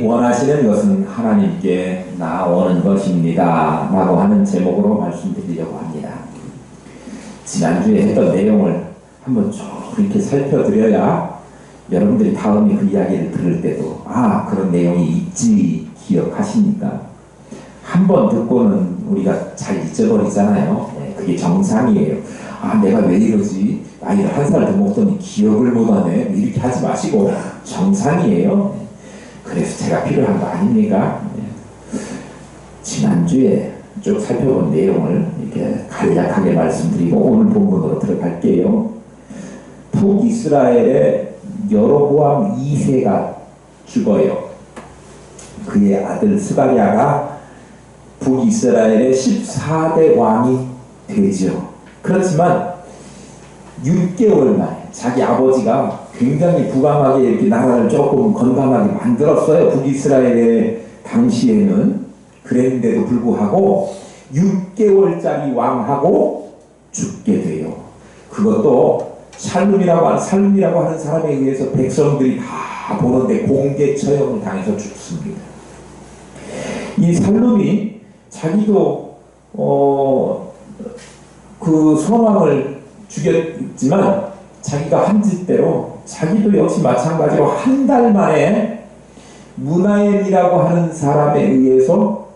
여러분들이 원하시는 것은 하나님께 나오는 것입니다 라고 하는 제목으로 말씀드리려고 합니다. 지난주에 했던 내용을 한번 쭉 이렇게 살펴드려야 여러분들이 다음에 그 이야기를 들을 때도 그런 내용이 있지 기억하십니까? 한번 듣고는 우리가 잘 잊어버리잖아요. 그게 정상이에요. 내가 왜 이러지? 나이를 한 살 더 먹더니 기억을 못하네. 이렇게 하지 마시고 정상이에요. 그래서 제가 필요한 거 아닙니까? 지난주에 쭉 살펴본 내용을 이렇게 간략하게 말씀드리고 오늘 본문으로 들어갈게요. 북이스라엘의 여로보암 2세가 죽어요. 그의 아들 스가랴가 북이스라엘의 14대 왕이 되죠. 그렇지만 6개월 만에 자기 아버지가 굉장히 부강하게 이렇게 나라를 조금 건강하게 만들었어요. 북이스라엘의 당시에는. 그랬는데도 불구하고 6개월짜리 왕하고 죽게 돼요. 그것도 살룸이라고 하는 사람에 의해서 백성들이 다 보는데 공개 처형을 당해서 죽습니다. 이 살룸이 자기도 그 소망을 죽였지만 자기가 한 짓대로 자기도 역시 마찬가지로 한 달 만에 무나엠이라고 하는 사람에 의해서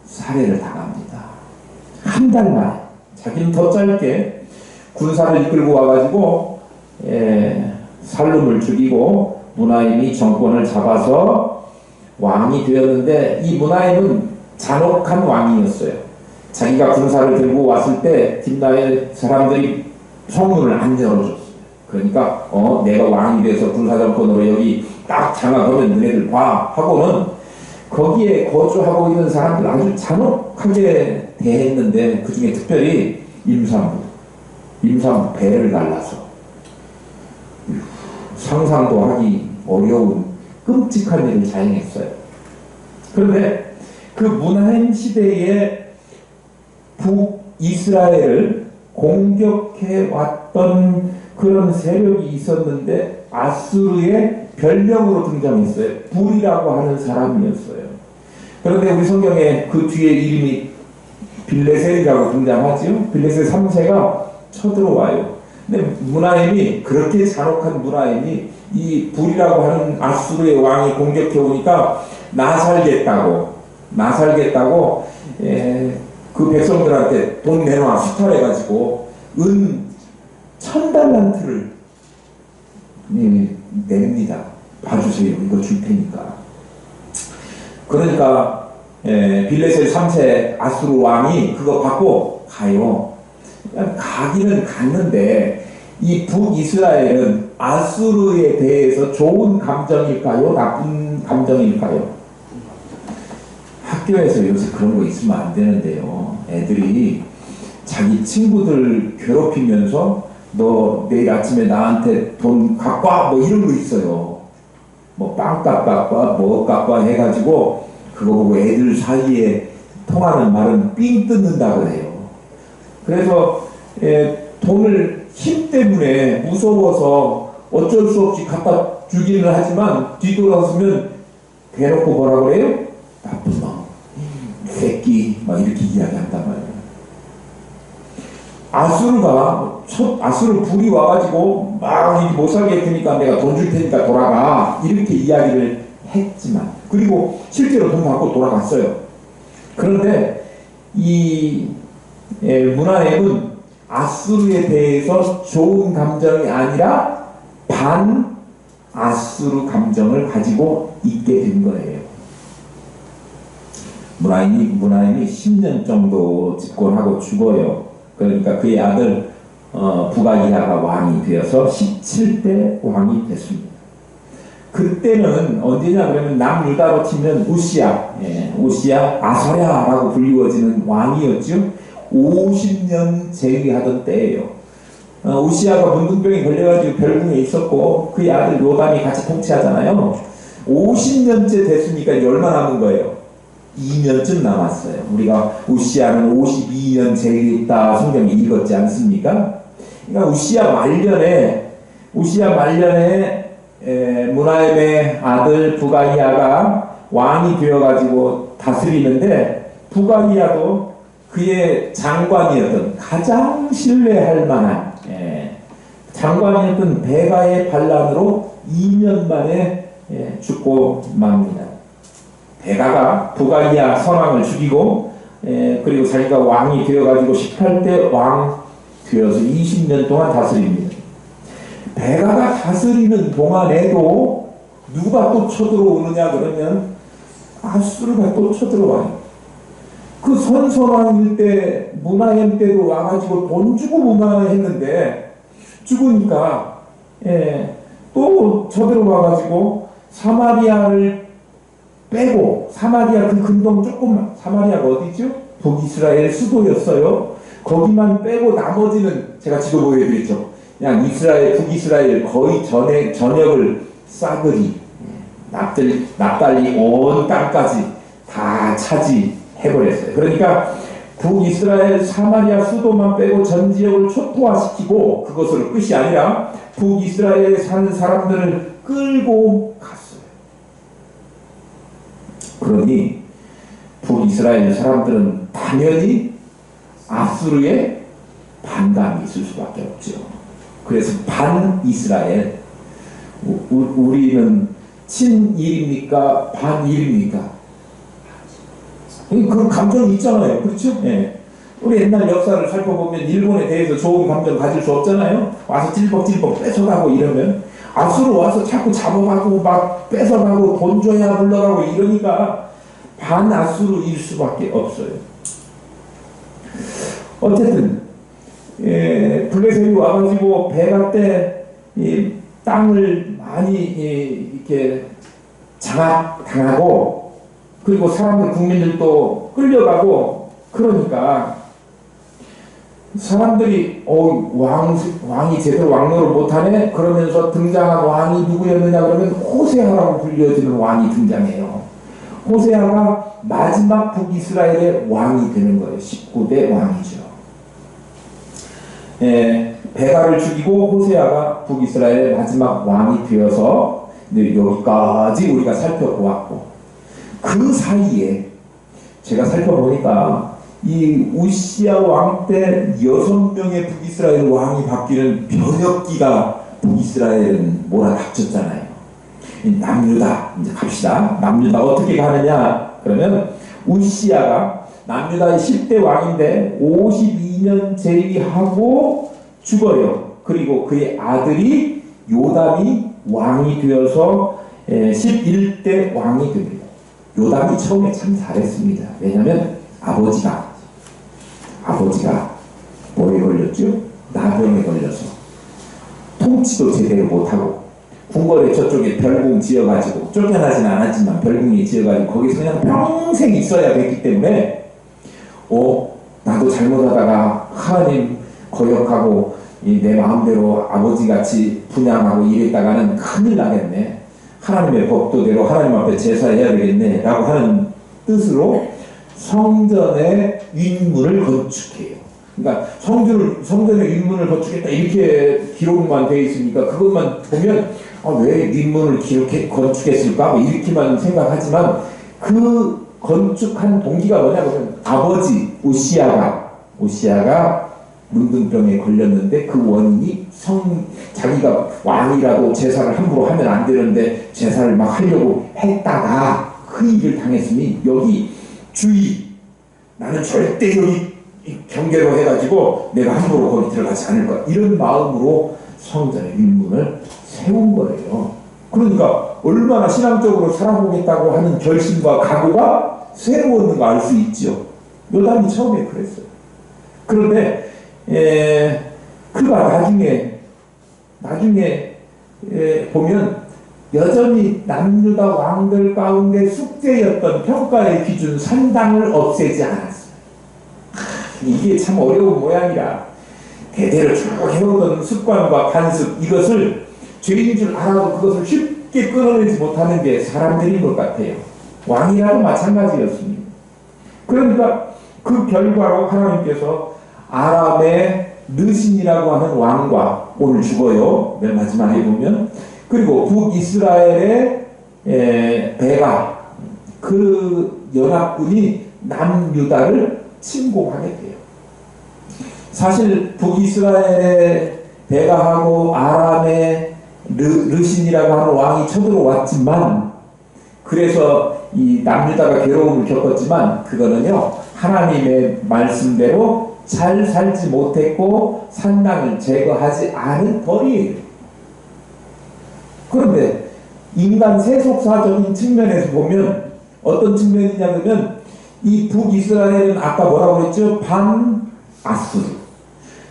살해를 당합니다. 한 달 만에. 자기는 더 짧게 군사를 이끌고 와가지고 살룸을 죽이고 무나엠이 정권을 잡아서 왕이 되었는데, 이 무나엠은 잔혹한 왕이었어요. 자기가 군사를 들고 왔을 때 뒷나라의 사람들이 성문을 안 열어줬어요. 그러니까 내가 왕이 돼서 군사정권으로 여기 딱 장악하면 너네들 봐 하고는 거기에 거주하고 있는 사람들 아주 잔혹하게 대했는데, 그 중에 특별히 임산부 배를 갈라서 상상도 하기 어려운 끔찍한 일을 자행했어요. 그런데 그 무나엠 시대에 북이스라엘을 공격해 왔던 그런 세력이 있었는데 아수르의 별명으로 등장했어요. 불이라고 하는 사람이었어요. 그런데 우리 성경에 그 뒤에 이름이 빌레셋이라고 등장하죠. 빌레셋 3세가 쳐들어와요. 근데 무나엠이, 그렇게 잔혹한 무나엠이 이 불이라고 하는 아수르의 왕이 공격해 오니까 나 살겠다고 그 백성들한테 돈 내놔 수탈해가지고 은 1000달란트를 냅니다. 봐주세요. 이거 줄 테니까. 그러니까 빌레셋 3세 아수르 왕이 그거 받고 가요. 가기는 갔는데 이 북이스라엘은 아수르에 대해서 좋은 감정일까요? 나쁜 감정일까요? 학교에서 요새 그런 거 있으면 안 되는데요. 애들이 자기 친구들 괴롭히면서 너 내일 아침에 나한테 돈 갖고 와 뭐 이런 거 있어요. 뭐 빵 갖고 와 뭐 갖고 와 해가지고 그거 보고 애들 사이에 통하는 말은 삥 뜯는다고 해요. 그래서 돈을 힘 때문에 무서워서 어쩔 수 없이 갖다 주기는 하지만 뒤돌아서면 대놓고 뭐라 그래요? 나쁜 놈, 새끼 막 이렇게 이야기한단 말이에요. 아수르 불이 와가지고 막 못 살게 했으니까 내가 돈 줄 테니까 돌아가 이렇게 이야기를 했지만, 그리고 실제로 돈 받고 돌아갔어요. 그런데 이 무나엠은 아수르에 대해서 좋은 감정이 아니라 반 아수르 감정을 가지고 있게 된 거예요. 무나엠이 10년 정도 집권하고 죽어요. 그러니까 그의 아들 부가이아가 왕이 되어서 17대 왕이 됐습니다. 그때는 언제냐 그러면 남유다로 치면 우시야 아서랴라고 불리워지는 왕이었죠. 50년 재위하던 때예요. 우시야가 문둥병에 걸려가지고 별궁에 있었고 그의 아들 요담이 같이 통치하잖아요. 50년째 됐으니까 이제 얼마 남은 거예요? 2년쯤 남았어요. 우리가 우시야는 52년 재위했다 성경에 읽었지 않습니까? 그러니까 우시야 말년에 무나엠의 아들 부가이아가 왕이 되어가지고 다스리는데 부갈리아도 그의 장관이었던 가장 신뢰할 만한 장관이었던 베가의 반란으로 2년 만에 죽고 맙니다. 베가가 부갈리아 선왕을 죽이고 그리고 자기가 왕이 되어가지고 18대 왕 되어서 20년 동안 다스립니다. 베가가 다스리는 동안에도 누가 또 쳐들어오느냐 그러면 아수르가 또 쳐들어와요. 그 선선왕일 때 무나엠 때도 와가지고 돈 주고 무마했는데 죽으니까 또 쳐들어와가지고 사마리아를 빼고 사마리아 그 근동 조금만 사마리아가 어디죠? 북이스라엘 수도였어요. 거기만 빼고 나머지는 제가 지도 보여드렸죠. 그냥 북이스라엘 거의 전역을 싸그리 납달리 온 땅까지 다 차지해버렸어요. 그러니까 북이스라엘 사마리아 수도만 빼고 전 지역을 초토화시키고 그것으로 끝이 아니라 북이스라엘에 사는 사람들을 끌고 갔어요. 그러니 북이스라엘 사람들은 당연히 아수르에 반감이 있을 수밖에 없죠. 그래서 반이스라엘, 우리는 친일입니까? 반일입니까? 그 감정이 있잖아요. 그렇죠? 예. 우리 옛날 역사를 살펴보면 일본에 대해서 좋은 감정 가질 수 없잖아요. 와서 찔뻑찔뻑 뺏어가고 이러면 아수르 와서 자꾸 잡아가고 막 뺏어가고 돈 줘야 물러가고 이러니까 반아수르일 수밖에 없어요. 어쨌든 블레셋이 와가지고 베가 때 이 땅을 많이 이렇게 장악당하고 그리고 사람들 국민들도 끌려가고 그러니까 사람들이 왕이 제대로 왕노를 못하네 그러면서 등장한 왕이 누구였느냐 그러면 호세아라고 불려지는 왕이 등장해요. 호세아가 마지막 북이스라엘의 왕이 되는 거예요. 19대 왕이죠. 베가를 죽이고 호세아가 북이스라엘의 마지막 왕이 되어서 여기까지 우리가 살펴보았고 그 사이에 제가 살펴보니까 이 우시야 왕 때 6명의 북이스라엘 왕이 바뀌는 변혁기가 북이스라엘은 몰아닥쳤잖아요. 남유다 이제 갑시다. 남유다 어떻게 가느냐 그러면 우시야가 남유다의 10대 왕인데 52년 재위하고 죽어요. 그리고 그의 아들이 요담이 왕이 되어서 11대 왕이 됩니다. 요담이 처음에 참 잘했습니다. 왜냐하면 아버지가 뭐에 걸렸죠? 나병에 걸려서 통치도 제대로 못하고 궁궐에 저쪽에 별궁 지어가지고 쫓겨나지는 않았지만 별궁이 지어가지고 거기서 그냥 평생 있어야 됐기 때문에 나도 잘못하다가 하나님 거역하고 내 마음대로 아버지같이 분양하고 이랬다가는 큰일 나겠네. 하나님의 법도대로 하나님 앞에 제사해야 되겠네 라고 하는 뜻으로 성전의 윗문을 건축해요. 그러니까 성전의 윗문을 건축했다 이렇게 기록만 되어 있으니까 그것만 보면 왜 윗문을 이렇게 건축했을까 뭐 이렇게만 생각하지만 그 건축한 동기가 뭐냐면 아버지 우시야가 문둥병에 걸렸는데 그 원인이 자기가 왕이라도 제사를 함부로 하면 안 되는데 제사를 막 하려고 했다가 그 일을 당했으니 여기 나는 절대 여기 경계로 해가지고 내가 함부로 거기 들어가지 않을 거야 이런 마음으로 성전의 윗문을 세운 거예요. 그러니까 얼마나 신앙적으로 살아보겠다고 하는 결심과 각오가 세워있는가 알 수 있죠. 요담이 처음에 그랬어요. 그런데 그가 나중에 보면 여전히 남유다 왕들 가운데 숙제였던 평가의 기준 산당을 없애지 않았어요. 이게 참 어려운 모양이라 대대로 쭉 해오던 습관과 관습 이것을 죄인 줄 알아도 그것을 쉽게 끊어내지 못하는 게 사람들인 것 같아요. 왕이라도 마찬가지였습니다. 그러니까 그 결과로 하나님께서 아람의 느신이라고 하는 왕과 오늘 죽어요. 맨 마지막에 보면 그리고 북이스라엘의 베가 그 연합군이 남유다를 침공하게 돼요. 사실 북이스라엘에 베가하고 아람의 르신이라고 하는 왕이 쳐들어왔지만, 그래서 이 남유다가 괴로움을 겪었지만, 그거는요 하나님의 말씀대로 잘 살지 못했고 산당을 제거하지 않은 벌이에요. 그런데 인간 세속사적인 측면에서 보면 어떤 측면이냐면, 이 북이스라엘은 아까 뭐라고 그랬죠? 반아수르.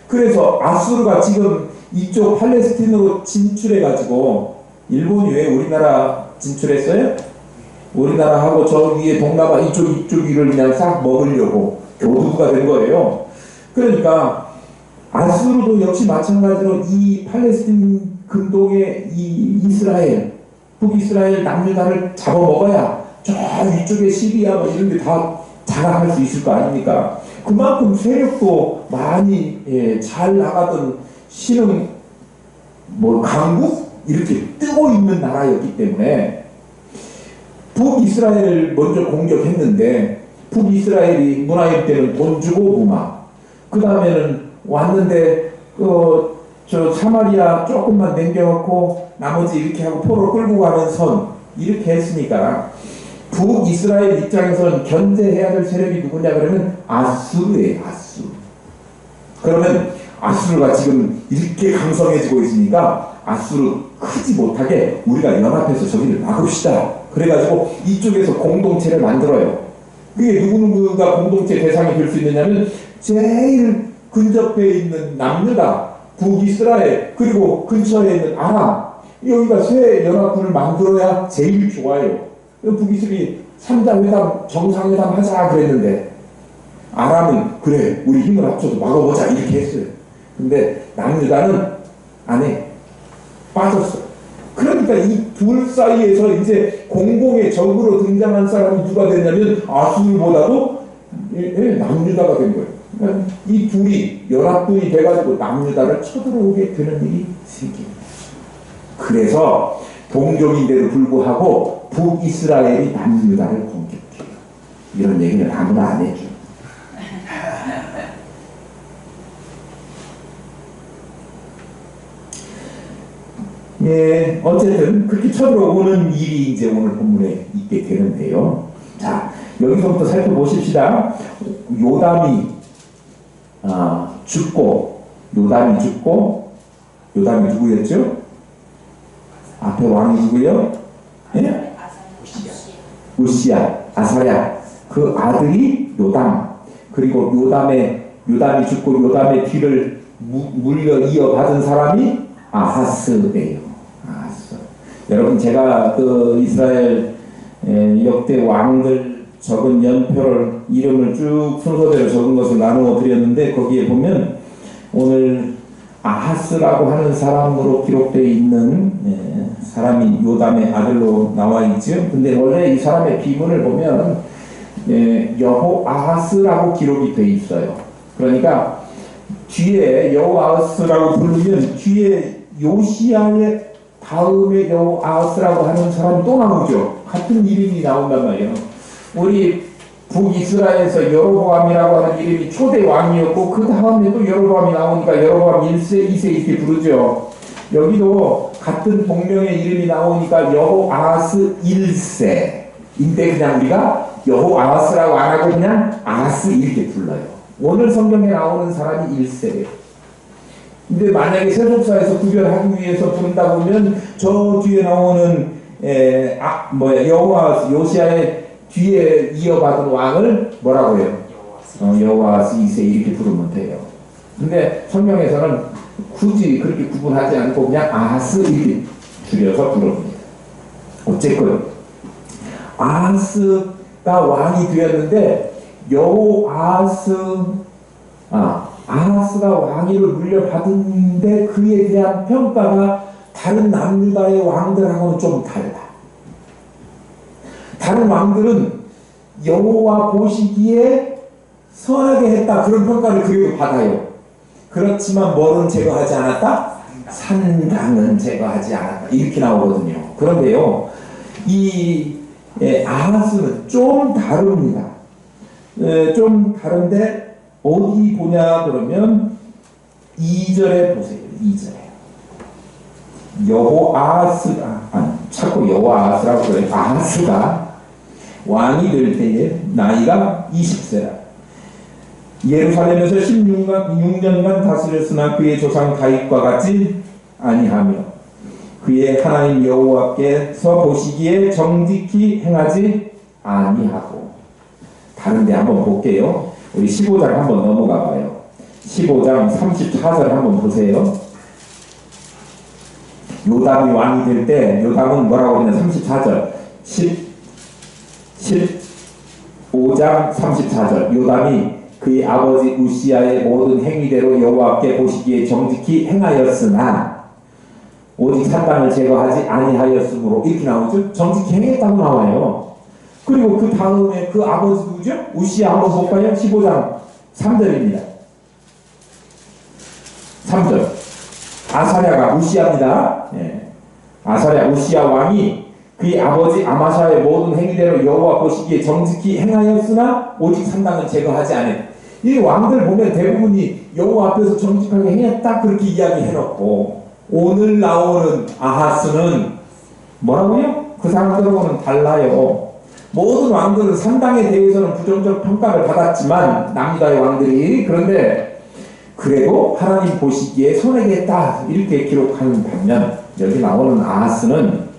그래서 아수르가 지금 이쪽 팔레스틴으로 진출해가지고, 일본이 왜 우리나라 진출했어요? 우리나라하고 저 위에 동남아 이쪽 위를 그냥 싹 먹으려고 교두부가 된 거예요. 그러니까 아수르도 역시 마찬가지로 이 팔레스틴 근동의 이 이스라엘, 북이스라엘 남유다를 잡아먹어야 저 위쪽에 시리아 뭐 이런 게 다 장악할 수 있을 거 아닙니까? 그만큼 세력도 많이 잘 나가던 신흥 강국 이렇게 뜨고 있는 나라였기 때문에 북이스라엘을 먼저 공격했는데, 북이스라엘이 문하일 때는 돈 주고 무마, 그 다음에는 왔는데 저 사마리아 조금만 남겨놓고 나머지 이렇게 하고 포로 끌고 가는 선, 이렇게 했으니까 북이스라엘 입장에서는 견제해야 될 세력이 누구냐 그러면 아수르예요. 아수르. 그러면 아수르가 지금 이렇게 강성해지고 있으니까 아수르 크지 못하게 우리가 연합해서 저기를 막읍시다. 그래가지고 이쪽에서 공동체를 만들어요. 그게 누구누구가 공동체 대상이 될 수 있느냐면 제일 근접해 있는 남유다, 북이스라엘, 그리고 근처에 있는 아람, 여기가 새 연합군을 만들어야 제일 좋아요. 북이스라엘이 3자 회담, 정상회담 하자 그랬는데 아람은 그래 우리 힘을 합쳐서 막아보자 이렇게 했어요. 근데 남유다는 안 해. 빠졌어. 그러니까 이 둘 사이에서 이제 공공의 적으로 등장한 사람이 누가 됐냐면 아수르보다도 남유다가 된 거예요. 그러니까 이 둘이 연합군이 돼가지고 남유다를 쳐들어오게 되는 일이 생깁니다. 그래서 동족인데도 불구하고 북이스라엘이 남유다를 공격해요. 이런 얘기는 아무나 안 해줘. 예, 어쨌든 그렇게 쳐들어오는 일이 이제 오늘 본문에 있게 되는데요. 자, 여기서부터 살펴보십시다. 요담이 죽고, 요담이 누구였죠? 앞에 왕이 누구요? 예? 우시야, 아사야. 그 아들이 요담. 그리고 요담이 죽고 요담의 뒤를 물려 이어받은 사람이 아하스예요. 아하스. 여러분 제가 그 이스라엘 역대 왕들 적은 연표를 이름을 쭉 순서대로 적은 것을 나누어 드렸는데, 거기에 보면 오늘 아하스라고 하는 사람으로 기록되어 있는 사람이 요담의 아들로 나와 있죠. 근데 원래 이 사람의 비문을 보면 여호아하스라고 기록이 되어 있어요. 그러니까 뒤에 여호아하스라고 부르면 뒤에 요시야의 다음에 여호아하스라고 하는 사람이 또 나오죠. 같은 이름이 나온단 말이에요. 우리 북이스라엘에서 여로보암이라고 하는 이름이 초대 왕이었고 그 다음에 또 여로보암이 나오니까 여로보암 1세, 2세 이렇게 부르죠. 여기도 같은 본명의 이름이 나오니까 여호아하스 1세인데 그냥 우리가 여호아하스라고 안 하고 그냥 아하스 이렇게 불러요. 오늘 성경에 나오는 사람이 1세예요. 근데 만약에 세속사에서 구별하기 위해서 부른다 보면 저 뒤에 나오는 여호아하스 요시야의 뒤에 이어받은 왕을 뭐라고 해요? 여호아하스 2세 이렇게 부르면 돼요. 근데 성경에서는 굳이 그렇게 구분하지 않고 그냥 아하스 이렇게 줄여서 부릅니다. 어쨌건 아하스가 왕이 되었는데 아하스가 왕위를 물려받은데 그에 대한 평가가 다른 남유다의 왕들하고는 좀 달라. 다른 왕들은 여호와 보시기에 선하게 했다 그런 평가를 그래도 받아요. 그렇지만 뭐는 제거하지 않았다? 산당은 제거하지 않았다 이렇게 나오거든요. 그런데요, 이 아하스는 좀 다릅니다. 좀 다른데 어디 보냐 그러면 2절에 보세요. 2절에 자꾸 여호아하스라고 그래요. 아하스가 왕이 될 때에 나이가 20세라. 예루살렘에서 16년간 다스렸으나 그의 조상 다윗과 같이 아니하며 그의 하나님 여호와께서 보시기에 정직히 행하지 아니하고. 다른데 한번 볼게요. 우리 15장 한번 넘어가 봐요. 15장 34절 한번 보세요. 요담이 왕이 될 때 요담은 뭐라고 하냐 34절 15장 34절 요담이 그의 아버지 우시야의 모든 행위대로 여호와께 보시기에 정직히 행하였으나 오직 산당을 제거하지 아니하였으므로 이렇게 나오죠. 정직히 행했다고 나와요. 그리고 그 다음에 그 아버지 누구죠? 우시야 한번 볼까요? 15장 3절입니다. 3절 아사랴가 우시야입니다. 아사랴 우시야 왕이 그의 아버지 아마샤의 모든 행위대로 여호와 보시기에 정직히 행하였으나 오직 산당은 제거하지 않았. 이 왕들 보면 대부분이 여호와 앞에서 정직하게 행했다 그렇게 이야기해놓고 오늘 나오는 아하스는 뭐라고요? 그 사람들하고는 달라요. 모든 왕들은 산당에 대해서는 부정적 평가를 받았지만 남유다의 왕들이 그런데 그래도 하나님 보시기에 선하겠다 이렇게 기록하는 반면 여기 나오는 아하스는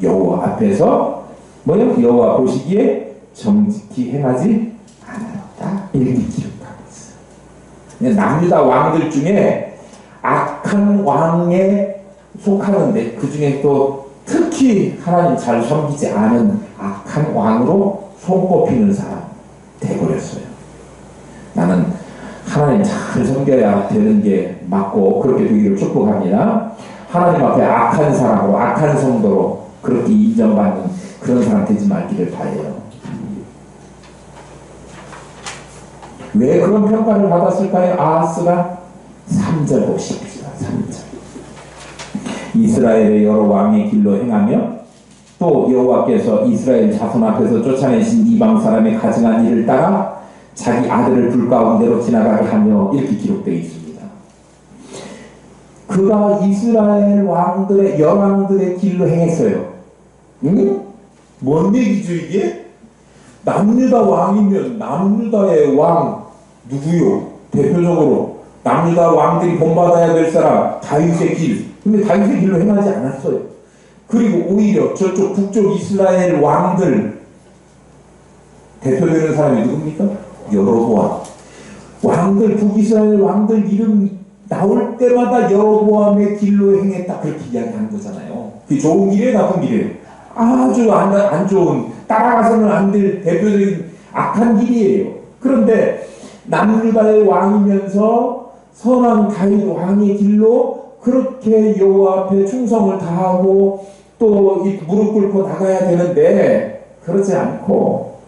여호와 앞에서 여호와 보시기에 정직히 행하지 않았다 이렇게 기록하고 있어요. 남유다 왕들 중에 악한 왕에 속하는데 그 중에 또 특히 하나님 잘 섬기지 않은 악한 왕으로 손꼽히는 사람 돼버렸어요. 나는 하나님 잘 섬겨야 되는 게 맞고 그렇게 되기를 축복합니다. 하나님 앞에 악한 사람으로 악한 성도로 그렇게 인정받는 그런 사람 되지 말기를 바라요. 왜 그런 평가를 받았을까요? 아하스가 3절 보십시오. 3절 이스라엘의 여러 왕의 길로 행하며 또 여호와께서 이스라엘 자손 앞에서 쫓아내신 이방 사람의 가증한 일을 따라 자기 아들을 불 가운데로 지나가게 하며 이렇게 기록되어 있습니다. 그가 이스라엘 왕들의 열왕들의 길로 행했어요. 응? 뭔 얘기죠 이게? 남유다 왕이면 남유다의 왕 누구요? 대표적으로 남유다 왕들이 본받아야 될 사람 다윗의 길. 근데 다윗의 길로 행하지 않았어요. 그리고 오히려 저쪽 북쪽 이스라엘 왕들 대표되는 사람이 누굽니까? 여로보암. 왕들 북이스라엘 왕들 이름 나올 때마다 여로보암의 길로 행했다 그렇게 이야기하는 거잖아요. 그게 좋은 길이에요, 나쁜 길이에요? 아주 안 좋은 따라가서는 안 될 대표적인 악한 길이에요. 그런데 남유다의 왕이면서 선한 다윗 왕의 길로 그렇게 여호와 앞에 충성을 다하고 또 무릎 꿇고 나가야 되는데 그러지 않고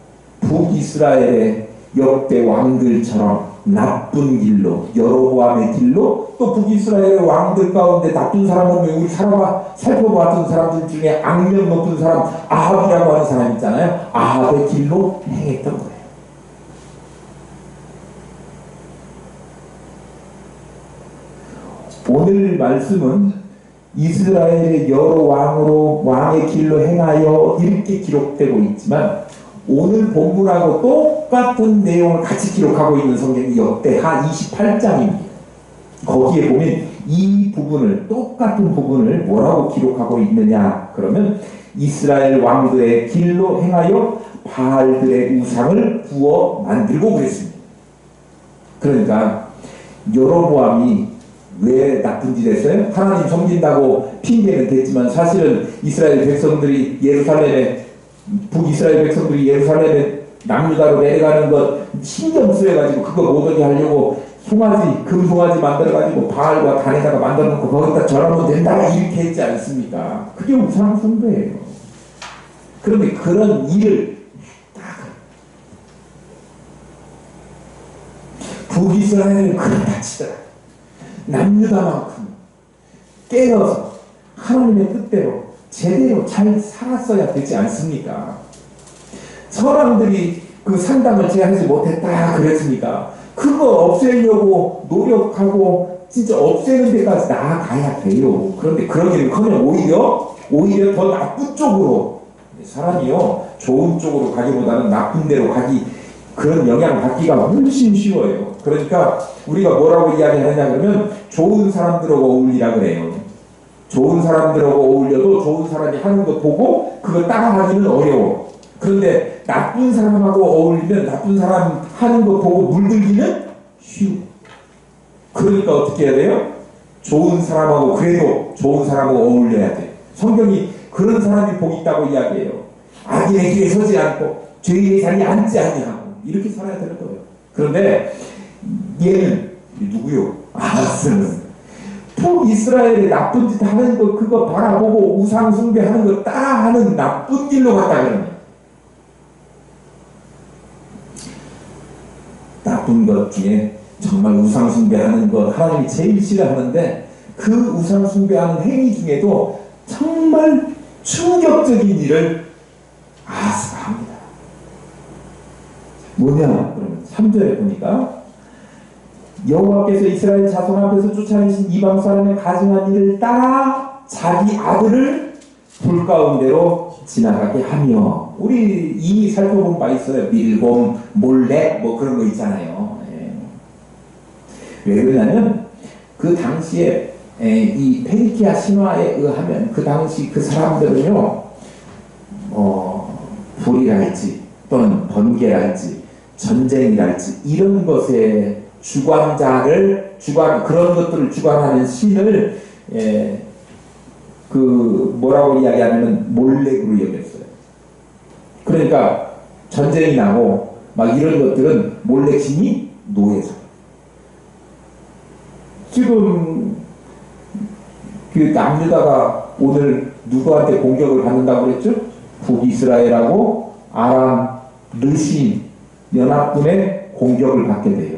북이스라엘의 역대 왕들처럼 나쁜 길로 여로보암의 길로 또 북이스라엘의 왕들 가운데 나쁜 사람은 우리 살펴봤던 사람들 중에 악명 높은 사람 아합이라고 하는 사람 있잖아요. 아합의 길로 행했던 거예요. 오늘 말씀은 이스라엘의 여러 왕의 길로 행하여 이렇게 기록되고 있지만 오늘 본문하고 똑같은 내용을 같이 기록하고 있는 성경이 역대하 28장입니다. 거기에 보면 이 부분을 똑같은 부분을 뭐라고 기록하고 있느냐 그러면 이스라엘 왕들의 길로 행하여 바알들의 우상을 부어 만들고 그랬습니다. 그러니까 여로보암이 왜 나쁜 짓 했어요? 하나님 섬긴다고 핑계는 됐지만 사실은 이스라엘 백성들이 북이스라엘 백성들이 예루살렘에 남유다로 내려가는 것 신경 쓰여가지고 그거 못 오게 하려고 금송아지 만들어가지고 바알과 단에다가 만들어놓고 거기다 절하면 된다 이렇게 했지 않습니까? 그게 우상 숭배예요. 그런데 그런 일을 북이스라엘은 그렇다 치더라. 남유다만큼 깨어서 하나님의 뜻대로 제대로 잘 살았어야 되지 않습니까? 선왕들이 그 산당을 제한하지 못했다 그랬으니까 그거 없애려고 노력하고 진짜 없애는 데까지 나아가야 돼요. 그런데 그러기는커녕 오히려 더 나쁜 쪽으로 사람이요 좋은 쪽으로 가기보다는 나쁜 데로 가기 그런 영향을 받기가 훨씬 쉬워요. 그러니까 우리가 뭐라고 이야기하느냐 그러면 좋은 사람들하고 어울리라 그래요. 좋은 사람들하고 어울려도 좋은 사람이 하는 거 보고 그거 따라하기는 어려워. 그런데 나쁜 사람하고 어울리면 나쁜 사람 하는 거 보고 물들기는 쉬워. 그러니까 어떻게 해야 돼요? 좋은 사람하고 그래도 좋은 사람하고 어울려야 돼. 성경이 그런 사람이 복 있다고 이야기해요. 악인의 길에 서지 않고 죄인의 자리에 앉지 아니하고 이렇게 살아야 되는 거예요. 그런데 얘는 누구요? 아하스는 북이스라엘의 나쁜 짓 하는 거 그거 바라보고 우상 숭배하는 거 따라하는 나쁜 길로 갔다 그러는 거예요. 나쁜 것 중에 정말 우상 숭배하는 것 하나님이 제일 싫어하는데 그 우상 숭배하는 행위 중에도 정말 충격적인 일을 아하스가 합니다. 뭐냐? 그러면 3절에 보니까 여호와께서 이스라엘 자손 앞에서 쫓아내신 이방 사람의 가증한 일을 따라 자기 아들을 불 가운데로 지나가게 하며 우리 이미 살펴본 바 있어요. 밀곰, 몰렉 뭐 그런 거 있잖아요. 왜 그러냐면 그 당시에 이 페니키아 신화에 의하면 그 당시 그 사람들은요 불이랄지 또는 번개랄지 전쟁이랄지 이런 것에 그런 것들을 주관하는 신을 그 뭐라고 이야기하면 몰렉으로 여겼어요. 그러니까 전쟁이 나고 막 이런 것들은 몰렉 신이 노예죠. 지금 그 남유다가 오늘 누구한테 공격을 받는다고 그랬죠? 북이스라엘하고 아람 르신 연합군의 공격을 받게 돼요.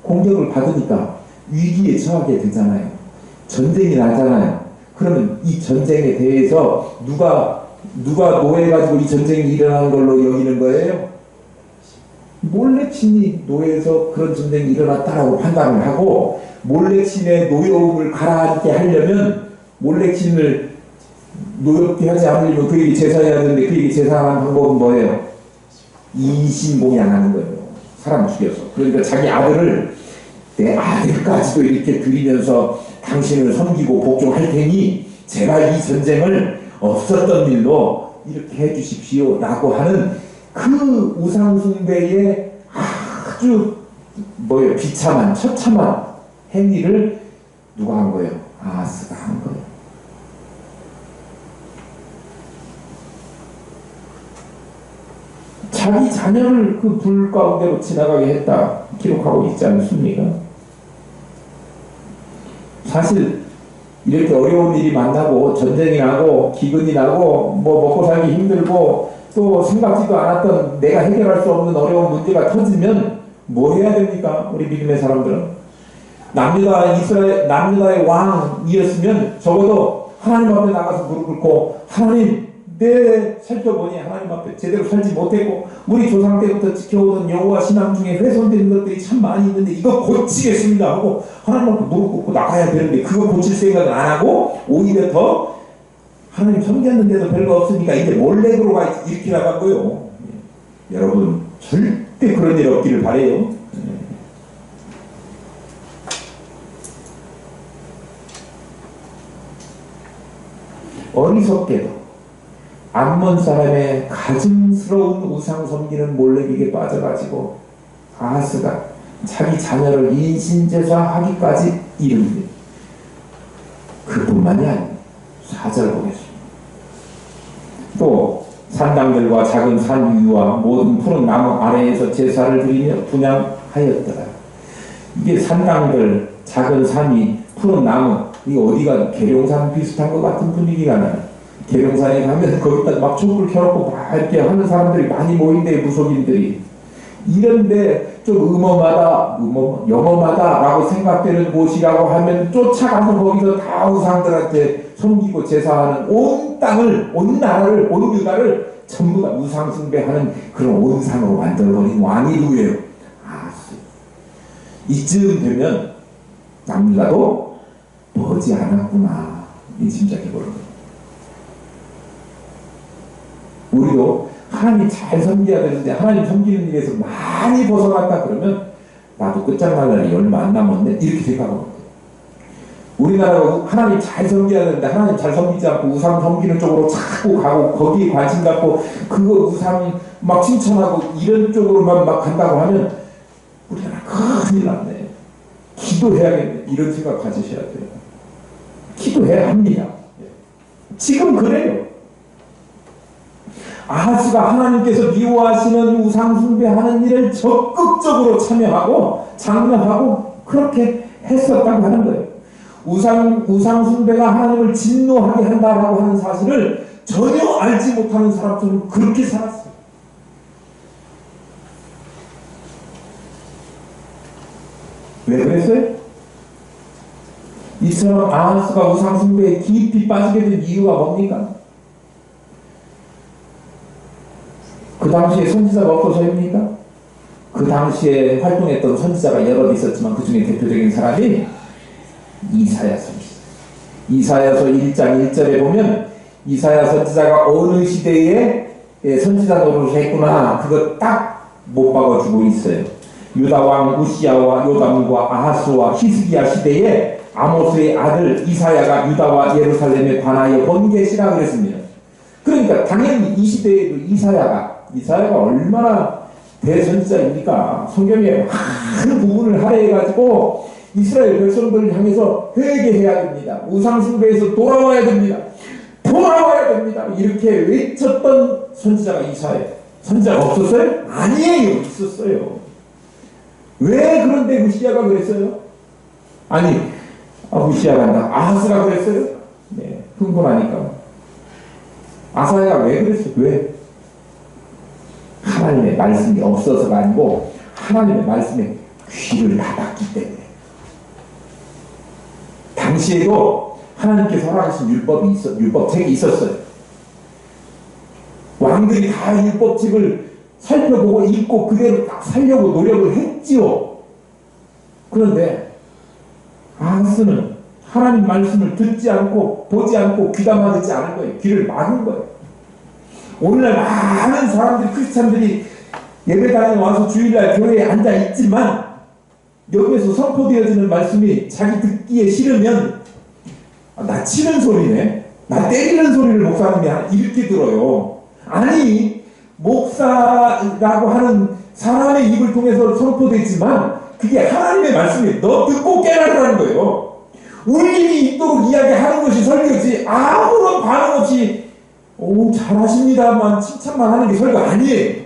공격을 받으니까 위기에 처하게 되잖아요. 전쟁이 나잖아요. 그러면 이 전쟁에 대해서 누가 노예가지고 이 전쟁이 일어나는 걸로 여기는 거예요? 몰렉신이 노예에서 그런 전쟁이 일어났다라고 판단을 하고 몰렉신의 노여움을 가라앉게 하려면 몰렉신을 노엽게 하지 않으려면 그에게 제사해야 되는데 그에게 제사하는 방법은 뭐예요? 이신봉양하는 거예요. 사람 죽여서. 그러니까 자기 아들을 내 아들까지도 이렇게 드리면서 당신을 섬기고 복종할 테니 제발 이 전쟁을 없었던 일로 이렇게 해주십시오 라고 하는 그 우상숭배의 아주 비참한 처참한 행위를 누가 한 거예요? 아하스가 한 거예요. 자기 자녀를 그 불 가운데로 지나가게 했다 기록하고 있지 않습니까? 사실 이렇게 어려운 일이 만나고 전쟁이 나고 기근이 나고 뭐 먹고 살기 힘들고 또 생각지도 않았던 내가 해결할 수 없는 어려운 문제가 터지면 뭐 해야 됩니까? 우리 믿음의 사람들은 남유다의 왕이었으면 적어도 하나님 앞에 나가서 무릎 꿇고 하나님 내 살펴보니 하나님 앞에 제대로 살지 못했고 우리 조상 때부터 지켜오던 여호와 신앙 중에 훼손된 것들이 참 많이 있는데 이거 고치겠습니다 하고 하나님 앞에 무릎 꿇고 나가야 되는데 그거 고칠 생각은 안 하고 오히려 더 하나님 섬겼는데도 별거 없으니까 이제 몰렉으로 가 이렇게 나간 거예요. 여러분 절대 그런 일 없기를 바라요. 어리석게도 암몬 사람의 가증스러운 우상 섬기는 몰렉에게 빠져가지고 아하스가 자기 자녀를 인신제사 하기까지 이릅니다. 그뿐만이 아니에요. 4절 보겠습니다. 또 산당들과 작은 산 위와 모든 푸른 나무 아래에서 제사를 드리며 분향하였더라. 이게 산당들, 작은 산이, 푸른 나무, 이게 어디가 계룡산 비슷한 것 같은 분위기가 나요. 계룡산에 가면 거기다 막 촛불 켜놓고 막 이렇게 하는 사람들이 많이 모인대, 무속인들이. 이런데 좀 영험하다 라고 생각되는 곳이라고 하면 쫓아가서 거기서 다 우상들한테 섬기고 제사하는 온 땅을, 온 나라를, 온 유다를 전부 다 우상숭배하는 그런 온상으로 만들어버린 왕이 누구예요? 아하스. 이쯤 되면 남자도 머지 않았구나 이 짐작해보는 거예요. 우리도 하나님 잘 섬겨야 되는데 하나님 섬기는 일에서 많이 벗어났다 그러면 나도 끝장날 날이 얼마 안 남았네 이렇게 생각하는 거예요. 우리나라가 하나님 잘 섬겨야 되는데 하나님 잘 섬기지 않고 우상 섬기는 쪽으로 자꾸 가고 거기에 관심 갖고 그거 우상 막 칭찬하고 이런 쪽으로만 막 간다고 하면 우리나라 큰일 났네. 기도해야겠네. 이런 생각 가지셔야 돼요. 기도해야 합니다. 지금 그래요. 아하스가 하나님께서 미워하시는 우상 숭배하는 일을 적극적으로 참여하고 장려하고 그렇게 했었다고 하는 거예요. 우상 숭배가 하나님을 진노하게 한다라고 하는 사실을 전혀 알지 못하는 사람처럼 그렇게 살았어요. 왜 그랬어요? 이처럼 아하스가 우상 숭배에 깊이 빠지게 된 이유가 뭡니까? 그 당시에 선지자가 없어서입니까? 그 당시에 활동했던 선지자가 여러 있었지만 그 중에 대표적인 사람이 이사야 선지자. 이사야서 1장 1절에 보면 이사야 선지자가 어느 시대에 선지자 노릇을 했구나 그거 딱 못 박아주고 있어요. 유다 왕 우시야와 요담과 아하스와 히스기야 시대에 아모스의 아들 이사야가 유다와 예루살렘에 관하여 번개시라 그랬습니다. 그러니까 당연히 이 시대에도 이사야가 얼마나 대선지자입니까? 성경에 많은 부분을 할애해가지고 이스라엘 백성들을 향해서 회개해야 됩니다. 우상숭배에서 돌아와야 됩니다. 돌아와야 됩니다. 이렇게 외쳤던 선지자가 이사야. 선지자가 없었어요? 아니에요. 있었어요. 왜 그런데 우시야가 그랬어요? 아니 우시야가 한다. 아하스가 그랬어요? 네, 흥분하니까. 아사야가 왜 그랬어요? 왜? 하나님의 말씀이 없어서가 아니고 하나님의 말씀에 귀를 닫았기 때문에. 당시에도 하나님께서 허락하신 율법책이 있었어요. 왕들이 다 율법책을 살펴보고 읽고 그대로 딱 살려고 노력을 했지요. 그런데 아하스는 하나님 말씀을 듣지 않고 보지 않고 귀담아 듣지 않은 거예요. 귀를 막은 거예요. 오늘날 많은 사람들이 크리스찬들이 예배당에 와서 주일날 교회에 앉아 있지만 여기에서 선포되어지는 말씀이 자기 듣기에 싫으면 나 치는 소리네, 나 때리는 소리를 목사님이 이렇게 들어요. 아니 목사라고 하는 사람의 입을 통해서 선포되지만 그게 하나님의 말씀이 너 듣고 깨달으라는 거예요. 울림이 있도록 이야기하는 것이 설교지 아무런 반응 없이 오 잘하십니다만 칭찬만 하는 게 설교 아니에요.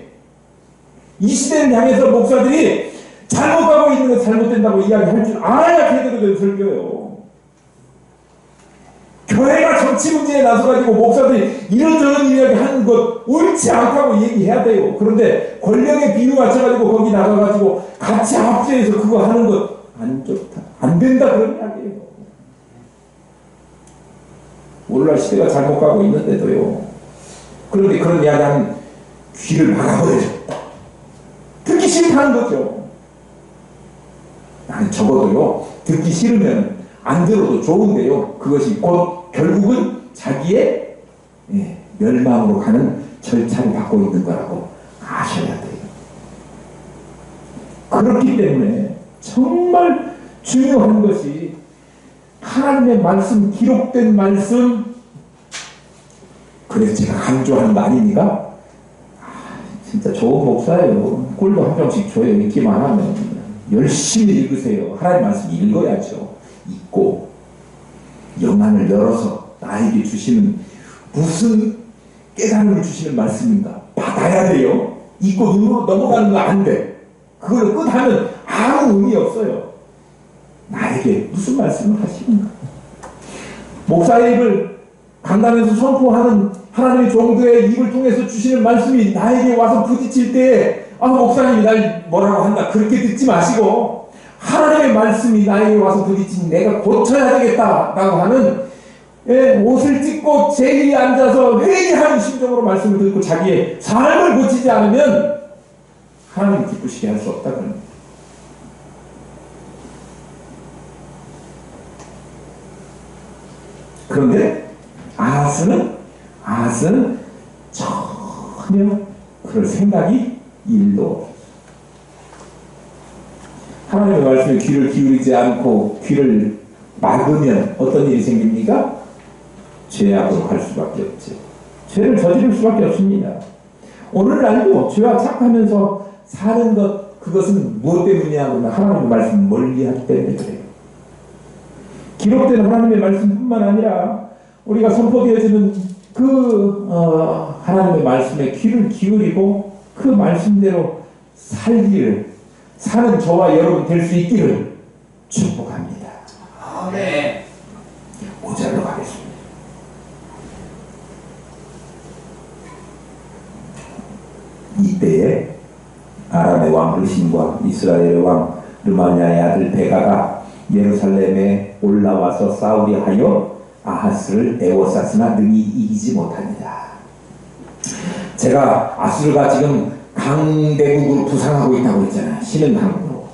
이 시대를 향해서 목사들이 잘못하고 있는 건 잘못된다고 이야기할 줄 알아야 제대로 된 설교예요. 교회가 정치 문제에 나서가지고 목사들이 이런저런 이야기하는 것 옳지 않다고 얘기해야 돼요. 그런데 권력에 비유 맞춰가지고 거기 나가가지고 같이 합세해서 그거 하는 것 안 좋다, 안 된다 그런 이야기예요. 오늘날 시대가 잘못 가고 있는데도요. 그런데 그런 이야기하면 귀를 막아버려요. 듣기 싫다는 거죠. 아니 적어도요. 듣기 싫으면 안 들어도 좋은데요. 그것이 곧 결국은 자기의 멸망으로 가는 절차를 받고 있는 거라고 아셔야 돼요. 그렇기 때문에 정말 중요한 것이 하나님의 말씀, 기록된 말씀. 그래서 제가 강조하는 거 아닙니까? 진짜 좋은 목사예요. 꼴도 한 병씩 줘요. 읽기만 하면. 열심히 읽으세요. 하나님 말씀 읽어야죠. 읽고 영안을 열어서 나에게 주시는 무슨 깨달음을 주시는 말씀인가 받아야 돼요. 읽고 넘어가는 거 안 돼. 그걸 끝하면 아무 의미 없어요. 나에게 무슨 말씀을 하시는가. 목사의 입을 강단에서 선포하는 하나님의 종들의 입을 통해서 주시는 말씀이 나에게 와서 부딪힐 때 목사님이 날 뭐라고 한다 그렇게 듣지 마시고 하나님의 말씀이 나에게 와서 부딪히니 내가 고쳐야 되겠다라고 하는 옷을 찢고 제일에 앉아서 회개하는 심정으로 말씀을 듣고 자기의 삶을 고치지 않으면 하나님 기쁘시게 할 수 없다 그럽니다. 그런데 아하스는 전혀 그럴 생각이 일도 없어요. 하나님의 말씀에 귀를 기울이지 않고 귀를 막으면 어떤 일이 생깁니까? 죄악으로 갈 수밖에 없죠. 죄를 저지를 수밖에 없습니다. 오늘날도 죄와 착하면서 사는 것, 그것은 무엇 때문이냐 하면 하나님의 말씀 멀리하기 때문에 그래요. 기록된 하나님의 말씀뿐만 아니라 우리가 선포되어지는 하나님의 말씀에 귀를 기울이고 그 말씀대로 사는 저와 여러분 될 수 있기를 축복합니다. 네. 5절로 가겠습니다. 이때에 아람의 왕 르신과 이스라엘의 왕 르마냐의 아들 베가가 예루살렘에 올라와서 싸우려 하여 아하스를 에워쌌으나 능히 이기지 못합니다. 제가 아수르가 지금 강대국으로 부상하고 있다고 했잖아요. 신은 강국으로.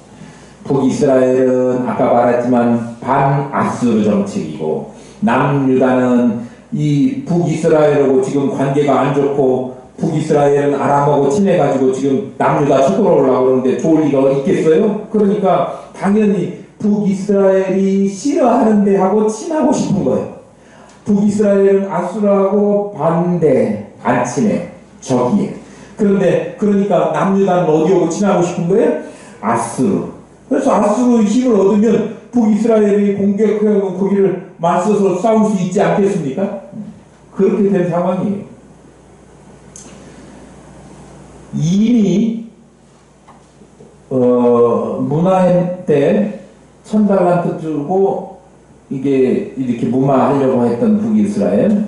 북이스라엘은 아까 말했지만 반아수르 정책이고, 남유다는 이 북이스라엘하고 지금 관계가 안 좋고, 북이스라엘은 아람하고 친해가지고 지금 남유다 쳐들어오려고 그러는데 좋을 리가 있겠어요? 그러니까 당연히 북이스라엘이 싫어하는데 하고 친하고 싶은 거예요. 북이스라엘은 아수르하고 안 친해. 적이에요. 그러니까 남유다는 어디하고 친하고 싶은 거예요? 아수르. 그래서 아수르 힘을 얻으면 북이스라엘이 공격하면 거기를 맞서서 싸울 수 있지 않겠습니까? 그렇게 된 상황이에요. 이미 문화행 때 1000달란트 주고 이게 이렇게 무마하려고 했던 북이스라엘,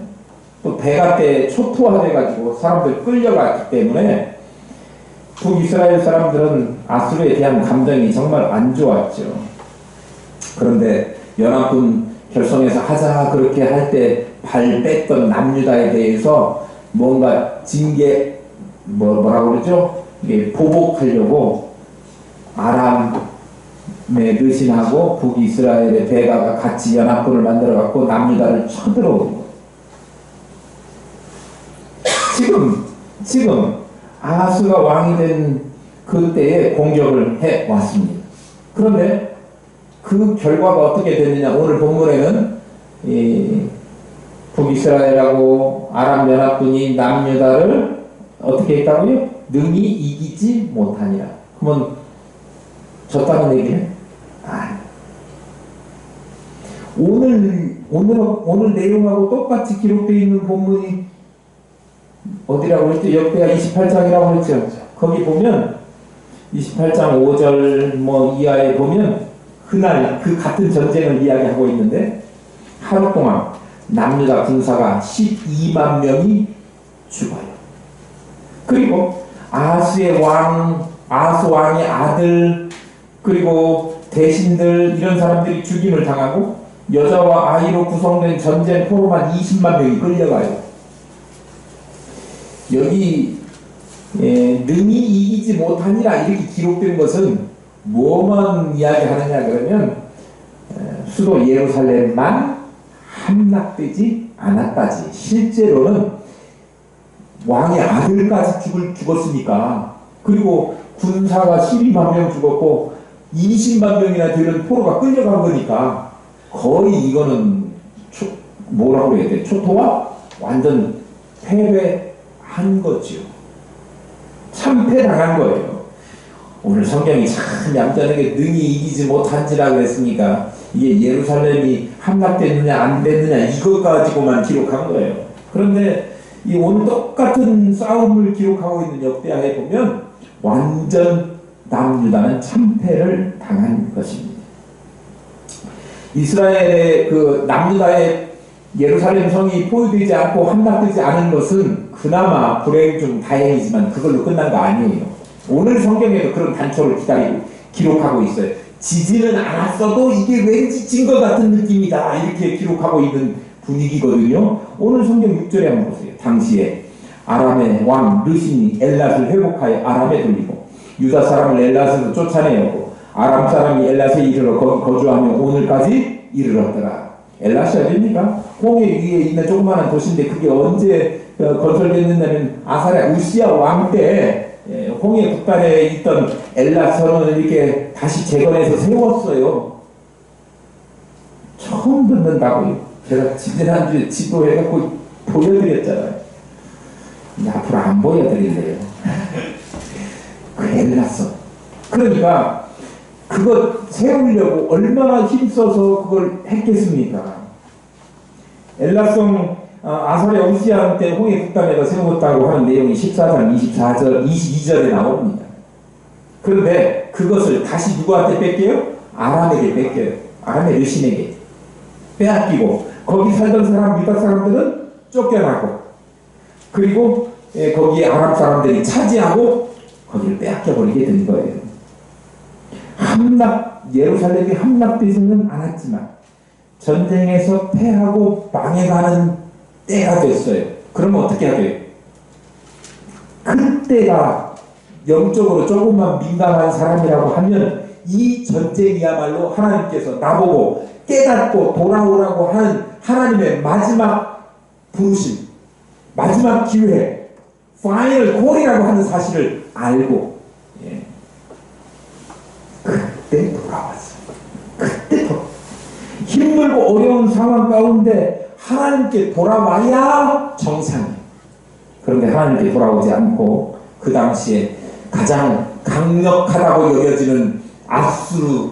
또 베가 때 초토화돼가지고 사람들 끌려갔기 때문에 북이스라엘 사람들은 아수르에 대한 감정이 정말 안 좋았죠. 그런데 연합군 결성해서 하자 그렇게 할 때 발 뺐던 남유다에 대해서 뭔가 징계 뭐라고 그러죠? 이게 보복하려고 아람의 르신하고 북이스라엘의 베가가 같이 연합군을 만들어 갖고 남유다를 쳐들어오는 거예요. 지금 아하스가 왕이 된 그때에 공격을 해 왔습니다. 그런데 그 결과가 어떻게 됐느냐? 오늘 본문에는 북이스라엘하고 아람 연합군이 남유다를 어떻게 했다고요? 능히 이기지 못하니라. 그러면 졌다는 얘기는? 아니. 오늘 내용하고 똑같이 기록되어 있는 본문이 어디라고 했죠? 역대하 28장이라고 했죠. 거기 보면 28장 5절 이하에 보면 그날 그 같은 전쟁을 이야기하고 있는데 하루 동안 남유다 군사가 12만 명이 죽어요. 그리고 아하스 왕의 아들 그리고 대신들 이런 사람들이 죽임을 당하고 여자와 아이로 구성된 전쟁 포로만 20만 명이 끌려가요. 여기 능히 이기지 못하니라 이렇게 기록된 것은 뭐만 이야기하느냐 그러면 수도 예루살렘만 함락되지 않았다지, 실제로는 왕의 아들까지 죽었으니까, 그리고 군사가 12만 명 죽었고 20만 명이나 되는 포로가 끌려간 거니까 거의 이거는 뭐라고 해야 돼? 초토화? 완전 패배한 거죠. 참패당한 거예요. 오늘 성경이 참 얌전하게 능히 이기지 못한지라 그랬으니까 이게 예루살렘이 함락됐느냐 안 됐느냐 이것 가지고만 기록한 거예요. 그런데 이 오늘 똑같은 싸움을 기록하고 있는 역대하에 보면 완전 남유다는 참패를 당한 것입니다. 이스라엘의 남유다의 예루살렘 성이 포위되지 않고 함락되지 않은 것은 그나마 불행 중 다행이지만 그걸로 끝난 거 아니에요. 오늘 성경에도 그런 단초를 기록하고 있어요. 지지는 않았어도 이게 왠지 진 것 같은 느낌이다 이렇게 기록하고 있는 분위기거든요. 오늘 성경 6절에 한번 보세요. 당시에 아람의 왕 르신이 엘랏을 회복하여 아람에 돌리고 유다 사람을 엘랏에서 쫓아내었고 아람 사람이 엘랏에 이르러 거기 거주하며 오늘까지 이르렀더라. 엘랏이 어딥니까? 홍해 위에 있는 조그마한 도시인데 그게 언제 건설됐느냐면 아사랴 우시야 왕 때 홍해 북단에 있던 엘랏 선원을 이렇게 다시 재건해서 세웠어요. 처음 듣는다고요. 제가 지난주에 지도해갖고 보여드렸잖아요. 앞으로 안 보여드릴래요. 그 엘랏선. 그러니까 그거 세우려고 얼마나 힘써서 그걸 했겠습니까? 엘랏성 아사랴 우시야 때 홍해 북단에다 세웠다고 하는 내용이 14장 22절에 나옵니다. 그런데 그것을 다시 누구한테 뺏겨요? 아람에게 뺏겨요. 아람의 르신에게 빼앗기고 거기 살던 사람 유다 사람들은 쫓겨나고 그리고 거기에 아람 사람들이 차지하고 거기를 빼앗겨버리게 된 거예요. 예루살렘이 함락되지는 않았지만 전쟁에서 패하고 망해가는 때가 됐어요. 그러면 어떻게 해야 돼요? 그때가 영적으로 조금만 민감한 사람이라고 하면 이 전쟁이야말로 하나님께서 나보고 깨닫고 돌아오라고 하는 하나님의 마지막 부르심, 마지막 기회, 파이널 콜이라고 하는 사실을 알고 그때 돌아왔어요. 그때 힘들고 어려운 상황 가운데 하나님께 돌아와야 정상이에요. 그런데 하나님께 돌아오지 않고 그 당시에 가장 강력하다고 여겨지는 아수르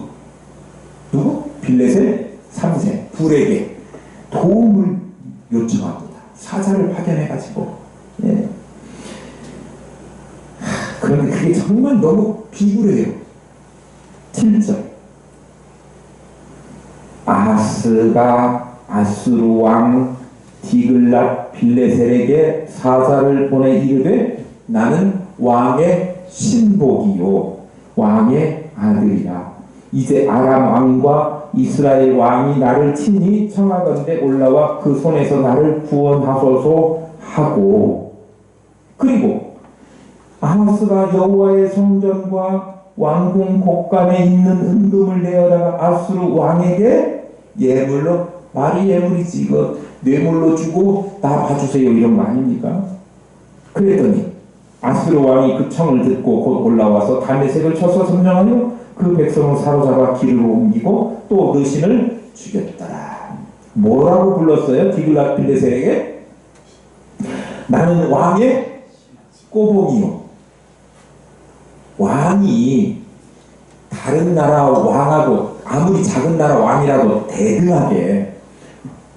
누구? 빌레셋 3세 불에게 도움을 요청합니다. 사자를 파견해가지고 그런데 그게 정말 너무 비굴해요. 7절 아하스가 아수르 왕 디글랏 빌레셀에게 사자를 보내 이르되 나는 왕의 신복이요 왕의 아들이라. 이제 아람 왕과 이스라엘 왕이 나를 친히 청하건대 올라와 그 손에서 나를 구원하소서 하고 그리고 아하스가 여호와의 성전과 왕궁 곳간에 있는 은금을 내어다가 아수르 왕에게 예물로 말이 예물이지 이거 뇌물로 주고 나 봐주세요 이런 거 아닙니까? 그랬더니 아수르 왕이 그 청을 듣고 곧 올라와서 다메섹을 쳐서 점령하여 그 백성을 사로잡아 길로 옮기고 또 르신을 죽였더라. 뭐라고 불렀어요? 디글랏 빌레셀에게 나는 왕의 꼬봉이요. 왕이 다른 나라 왕하고 아무리 작은 나라 왕이라도 대등하게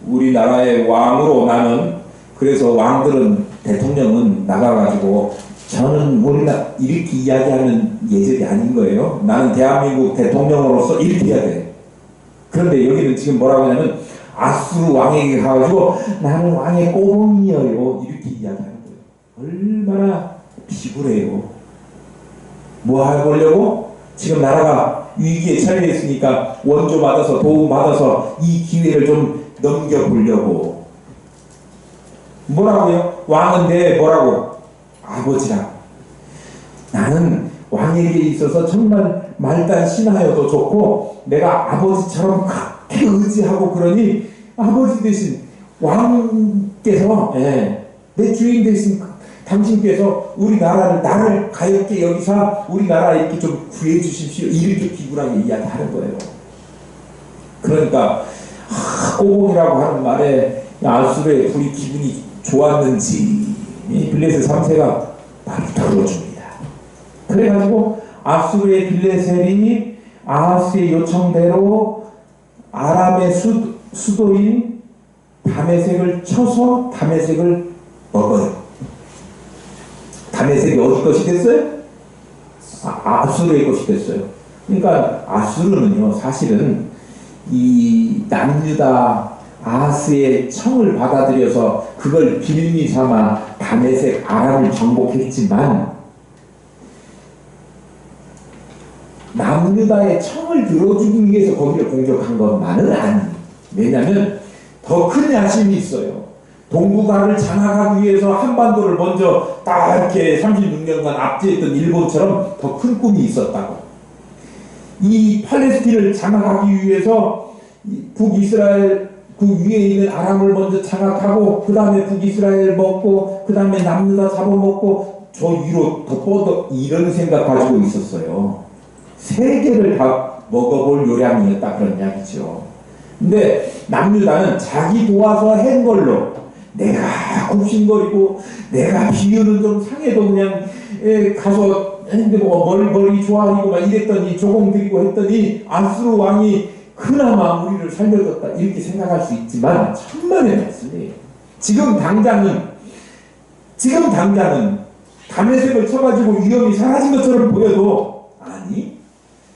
우리나라의 왕으로 나는 그래서 왕들은 대통령은 나가가지고 저는 우리나라 이렇게 이야기하는 예절이 아닌 거예요. 나는 대한민국 대통령으로서 이렇게 해야 돼. 그런데 여기는 지금 뭐라고 하냐면 아수르 왕에게 가가지고 나는 왕의 꼬봉이에요 이렇게 이야기하는 거예요. 얼마나 비굴해요. 뭐 하려고? 지금 나라가 위기에 처해있으니까 원조 받아서 도움 받아서 이 기회를 좀 넘겨보려고. 뭐라고요? 왕은 뭐라고? 아버지라. 나는 왕에게 있어서 정말 말단 신하여도 좋고 내가 아버지처럼 그렇게 의지하고 그러니 아버지 대신 왕께서 내 주인 대신 당신께서 우리나라를 나를 가엾게 여기사 우리나라 이렇게 좀 구해 주십시오. 이렇게 비굴하게 이야기하는 거예요. 그러니까 꼬봉이라고 하는 말에 아수르의 불이 기분이 좋았는지 이 빌레셋 3세가 말을 들어줍니다. 그래가지고 아수르의 빌레셋이 아하스의 요청대로 아람의 수도인 다메섹을 쳐서 다메섹을 먹어요. 다메섹이 어디 것이 됐어요? 아수르의 것이 됐어요. 그러니까 아수르는요 사실은 이 남유다 아하스의 청을 받아들여서 그걸 빌미 삼아 다메섹 아람을 정복했지만 남유다의 청을 들어주기 위해서 거기를 공격한 것만은 아니에요. 왜냐하면 더 큰 야심이 있어요. 동북아를 장악하기 위해서 한반도를 먼저 딱 이렇게 36년간 압제했던 일본처럼 더 큰 꿈이 있었다고. 이 팔레스틴을 장악하기 위해서 북이스라엘 그 위에 있는 아람을 먼저 장악하고 그 다음에 북이스라엘 먹고 그 다음에 남유다 잡아먹고 저 위로 더 뻗어 이런 생각 가지고 있었어요. 세계를 다 먹어볼 요량이었다 그런 이야기죠. 근데 남유다는 자기 도와서 한 걸로 내가 굽신거리고 내가 비유는 좀 상해도 그냥 가서 뭐 머리 좋아하고 막 이랬더니 조공 드리고 했더니 아수르 왕이 그나마 우리를 살려줬다 이렇게 생각할 수 있지만 천만의 말씀이에요. 지금 당장은 담에색을 쳐가지고 위험이 사라진 것처럼 보여도 아니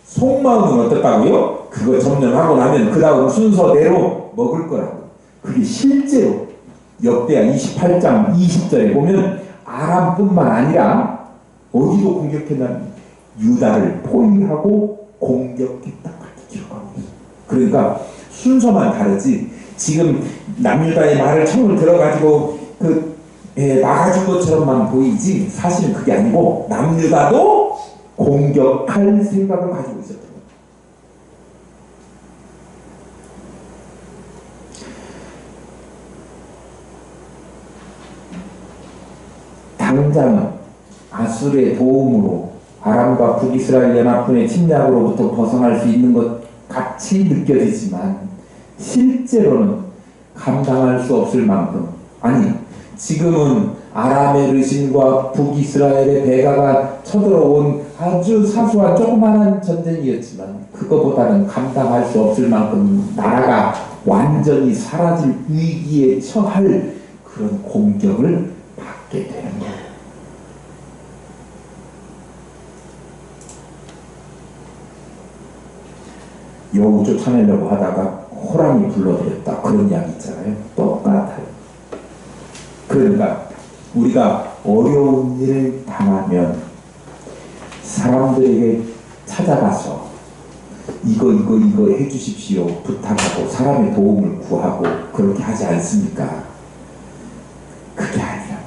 속마음은 어떻다고요? 그거 점령하고 나면 그 다음 순서대로 먹을 거라고. 그게 실제로 역대하 28장 20절에 보면 아람뿐만 아니라 어디로 공격했냐면 유다를 포위하고 공격했다 그렇게 기록하고 있어요. 그러니까 순서만 다르지 지금 남유다의 말을 청을 들어가지고 막아준 것처럼만 보이지 사실은 그게 아니고 남유다도 공격할 생각을 가지고 있었던 거예요. 당장은 아수르의 도움으로 아람과 북이스라엘 연합군의 침략으로부터 벗어날 수 있는 것 같이 느껴지지만 실제로는 감당할 수 없을 만큼 아니 지금은 아람의 르신과 북이스라엘의 베가가 쳐들어온 아주 사소한 조그마한 전쟁이었지만 그거보다는 감당할 수 없을 만큼 나라가 완전히 사라질 위기에 처할 그런 공격을 받게 되는 거예요. 여우 쫓아내려고 하다가 호랑이 불러들였다 그런 이야기 있잖아요. 똑같아요. 그러니까 우리가 어려운 일을 당하면 사람들에게 찾아가서 이거 해주십시오 부탁하고 사람의 도움을 구하고 그렇게 하지 않습니까? 그게 아니라는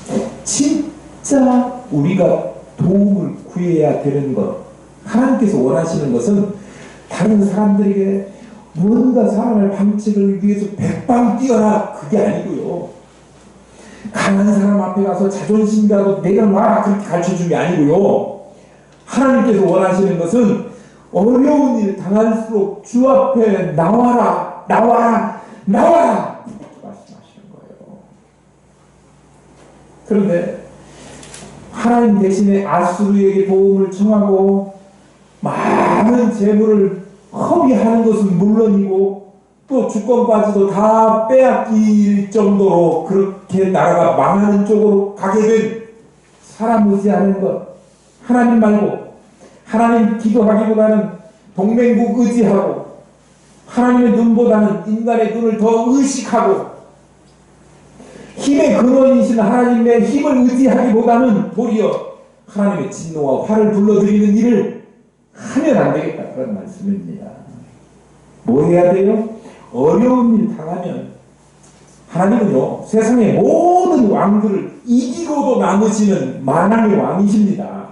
거예요. 진짜 우리가 도움을 구해야 되는 것 하나님께서 원하시는 것은 다른 사람들에게 뭔가 사람을 방책을 위해서 백방 뛰어라 그게 아니고요. 강한 사람 앞에 가서 자존심이라도 내려놔라 그렇게 가르쳐준 게 아니고요. 하나님께서 원하시는 것은 어려운 일 당할수록 주 앞에 나와라 이렇게 말씀하시는 거예요. 그런데 하나님 대신에 아수르에게 도움을 청하고 많은 재물을 허비하는 것은 물론이고 또 주권까지도 다 빼앗길 정도로 그렇게 나라가 망하는 쪽으로 가게 된 사람 의지하는 것 하나님 말고 하나님 기도하기보다는 동맹국 의지하고 하나님의 눈보다는 인간의 눈을 더 의식하고 힘의 근원이신 하나님의 힘을 의지하기보다는 도리어 하나님의 진노와 화를 불러들이는 일을 하면 안 되겠다 그런 말씀입니다. 뭐 해야 돼요? 어려운 일 당하면 하나님은요 세상의 모든 왕들을 이기고도 남으시는 만왕의 왕이십니다.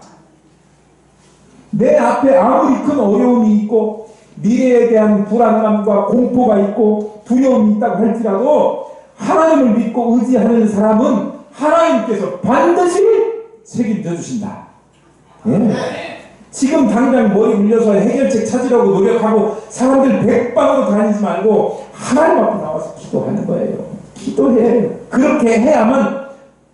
내 앞에 아무리 큰 어려움이 있고 미래에 대한 불안감과 공포가 있고 두려움이 있다고 할지라도 하나님을 믿고 의지하는 사람은 하나님께서 반드시 책임져 주신다. 지금 당장 머리 물려서 해결책 찾으려고 노력하고 사람들 백방으로 다니지 말고 하나님 앞에 나와서 기도하는 거예요. 기도해. 그렇게 해야만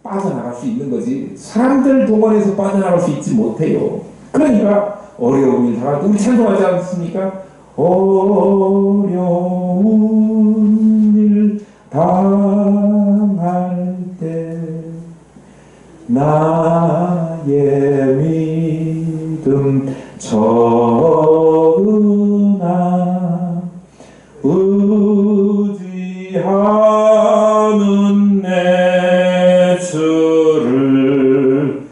빠져나갈 수 있는 거지 사람들 동원해서 빠져나갈 수 있지 못해요. 그러니까 어려운 일 당할 때 우리 찬송하지 않습니까? 어려운 일 당할 때 나의 믿음 전하 의지하는 내 주를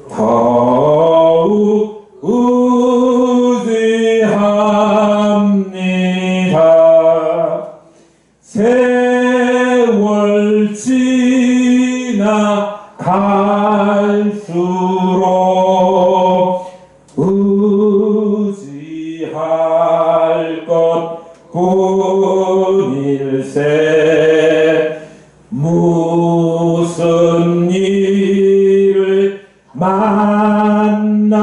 더욱 의지합니다. 세월 지나갈수록 의지할 것 뿐일세. 무슨 일을 만나도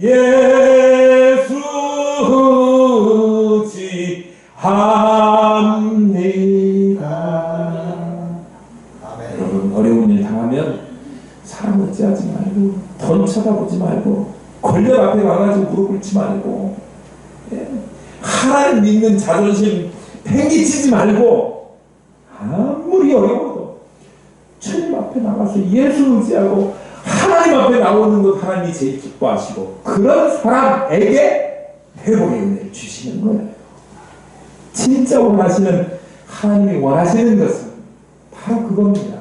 예수 의지합니다. 여러분, 어려운 일 당하면 사람 어찌하지 말고, 돈 쳐다보지 말고, 권력 앞에 가가지고 무릎 꿇지 말고, 하나님 믿는 자존심 팽개치지 말고, 아무리 어려워도 주님 앞에 나가서 예수 의지하고 하나님 앞에 나오는 것 하나님이 제일 기뻐하시고, 그런 사람에게 회복의 은혜를 주시는 거예요. 진짜 원하시는, 하나님이 원하시는 것은 바로 그겁니다.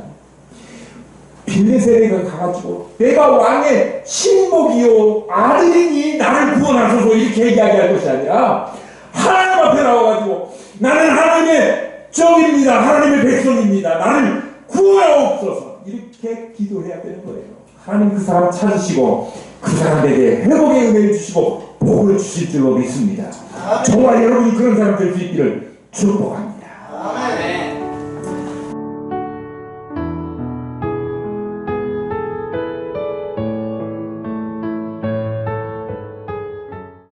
빌레셋에게 가가지고 내가 왕의 신복이요 아들이니 나를 구원하소서 이렇게 이야기할 것이 아니라, 하나님 앞에 나와가지고 나는 하나님의 종입니다, 하나님의 백성입니다, 나를 구하옵소서 이렇게 기도해야 되는 거예요. 하나님 그 사람 찾으시고 그 사람에게 회복의 은혜를 주시고 복을 주실 줄로 믿습니다. 정말 여러분이 그런 사람 될 수 있기를 축복합니다.